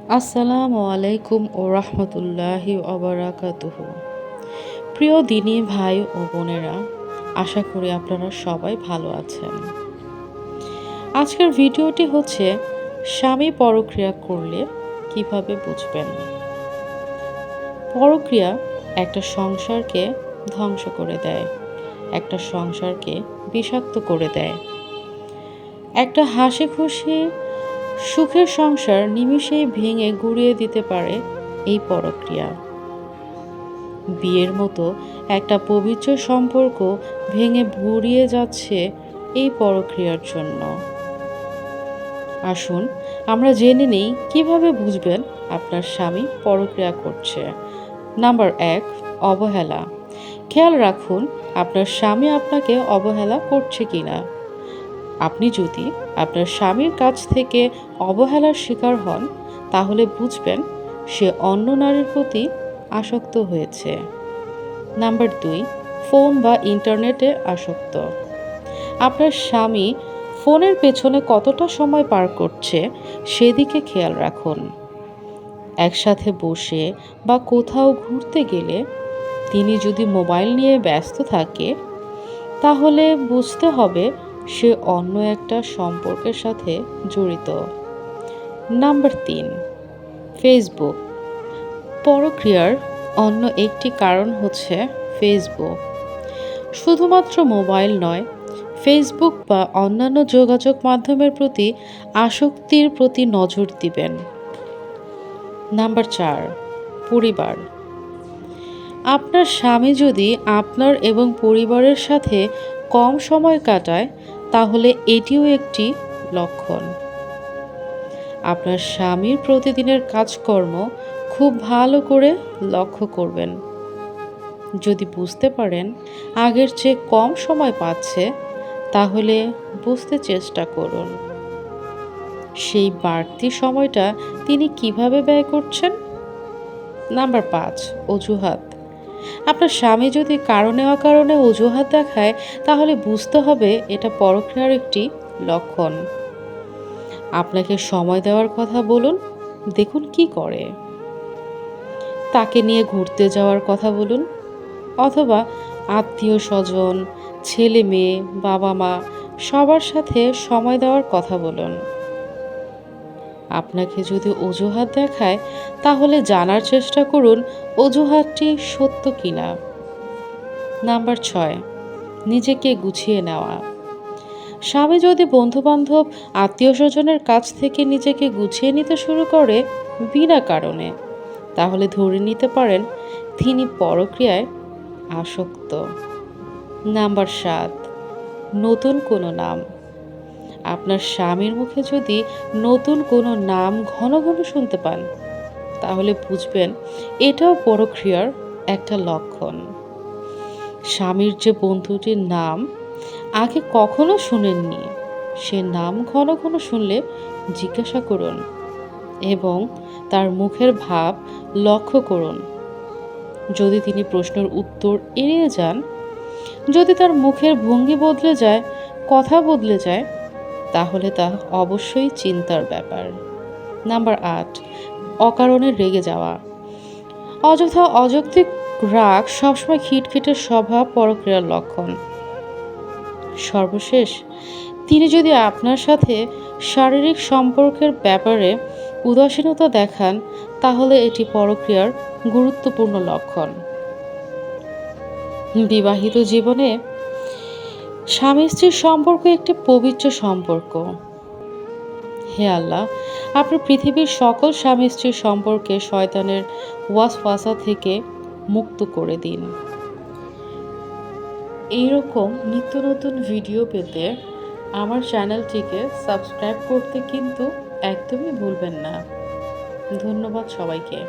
আসসালামু আলাইকুম ও রহমতুল্লাহি ওবারাকাতুহু। প্রিয় দিনী ভাই ও বোনেরা, আশা করি আপনারা সবাই ভালো আছেন। আজকের ভিডিওটি হচ্ছে স্বামী পরক্রিয়া করলে কিভাবে বুঝবেন। পরক্রিয়া একটা সংসারকে ধ্বংস করে দেয়, একটা সংসারকে বিষাক্ত করে দেয়। একটা হাসি খুশি সুখের সংসার নিমিষেই ভেঙে গুঁড়িয়ে দিতে পারে এই পরক্রিয়া। বিয়ের মতো একটা পবিত্র সম্পর্ক ভেঙে গুঁড়িয়ে যাচ্ছে এই পরক্রিয়ার জন্য। আসুন আমরা জেনে নিই কিভাবে বুঝবেন আপনার স্বামী পরক্রিয়া করছে। নাম্বার 1, অবহেলা। খেয়াল রাখুন আপনার স্বামী আপনাকে অবহেলা করছে কিনা। আপনি যদি আপনার স্বামীর কাছ থেকে অবহেলার শিকার হন, তাহলে বুঝবেন সে অন্য নারীর প্রতি আসক্ত হয়েছে। নাম্বার 2, ফোন বা ইন্টারনেটে আসক্ত। আপনার স্বামী ফোনের পেছনে কতটা সময় পার করছে সেদিকে খেয়াল রাখুন। একসাথে বসে বা কোথাও ঘুরতে গেলে তিনি যদি মোবাইল নিয়ে ব্যস্ত থাকে, তাহলে বুঝতে হবে সে অন্য একটা সম্পর্কের সাথে জড়িত। Number 3, Facebook. পরক্রিয়ার অন্য একটি কারণ হচ্ছে ফেসবুক। শুধুমাত্র মোবাইল নয়, ফেসবুক বা অন্যান্য যোগাযোগ মাধ্যমের প্রতি আসক্তির প্রতি নজর দিবেন। নাম্বার 4, পরিবার। আপনার স্বামী যদি আপনার এবং পরিবারের সাথে কম সময় কাটায়, তাহলে এটিও একটি লক্ষণ। আপনার স্বামীর প্রতিদিনের কাজকর্ম খুব ভালো করে লক্ষ্য করবেন। যদি বুঝতে পারেন আগের চেয়ে কম সময় পাচ্ছে, তাহলে বুঝতে চেষ্টা করুন সেই বাড়তি সময়টা তিনি কিভাবে ব্যয় করছেন। নাম্বার 5, অজুহাত। আপনার স্বামী যদি কারণে অকারণে অজুহাত দেখায়, তাহলে বুঝতে হবে এটা পরক্রিয়ার একটি লক্ষণ। আপনাকে সময় দেওয়ার কথা বলুন, দেখুন কি করে। তাকে নিয়ে ঘুরতে যাওয়ার কথা বলুন, অথবা আত্মীয় স্বজন, ছেলে মেয়ে, বাবা মা সবার সাথে সময় দেওয়ার কথা বলুন। আপনাকে যদি অজুহাত দেখায়, তাহলে জানার চেষ্টা করুন অজুহাতটি সত্য কিনা। নাম্বার 6, নিজেকে গুছিয়ে নেওয়া। স্বামী যদি বন্ধুবান্ধব, আত্মীয় স্বজনের কাছ থেকে নিজেকে গুছিয়ে নিতে শুরু করে বিনা কারণে, তাহলে ধরে নিতে পারেন তিনি পরক্রিয়ায় আসক্ত। নাম্বার 7, নতুন কোনো নাম। আপনার স্বামীর মুখে যদি নতুন কোনো নাম ঘন ঘন শুনতে পান, তাহলে বুঝবেন এটাও পরক্রিয়ার একটা লক্ষণ। স্বামীর যে বন্ধুটির নাম আগে কখনো শুনেননি, সে নাম ঘন ঘন শুনলে জিজ্ঞাসা করুন এবং তার মুখের ভাব লক্ষ্য করুন। যদি তিনি প্রশ্নের উত্তর এড়িয়ে যান, যদি তার মুখের ভঙ্গি বদলে যায়, কথা বদলে যায়, তাহলে তা অবশ্যই চিন্তার ব্যাপার। নাম্বার 8, অকারণে রেগে যাওয়া। অযথা অযৌক্তিক রাগ সবসময় খিটখিটে স্বভাব পরক্রিয়ার লক্ষণ। সর্বশেষ, তিনি যদি আপনার সাথে শারীরিক সম্পর্কের ব্যাপারে উদাসীনতা দেখান, তাহলে এটি পরক্রিয়ার গুরুত্বপূর্ণ লক্ষণ। বিবাহিত জীবনে স্বামী স্ত্রীর সম্পর্ক একটি পবিত্র সম্পর্ক। হে আল্লাহ, আপনি পৃথিবীর সকল স্বামী স্ত্রীর সম্পর্কে শয়তানের ওয়াসওয়াসা থেকে মুক্ত করে দিন। এইরকম নিত্য নতুন ভিডিও পেতে আমার চ্যানেলটিকে সাবস্ক্রাইব করতে কিন্তু একদমই ভুলবেন না। ধন্যবাদ সবাইকে।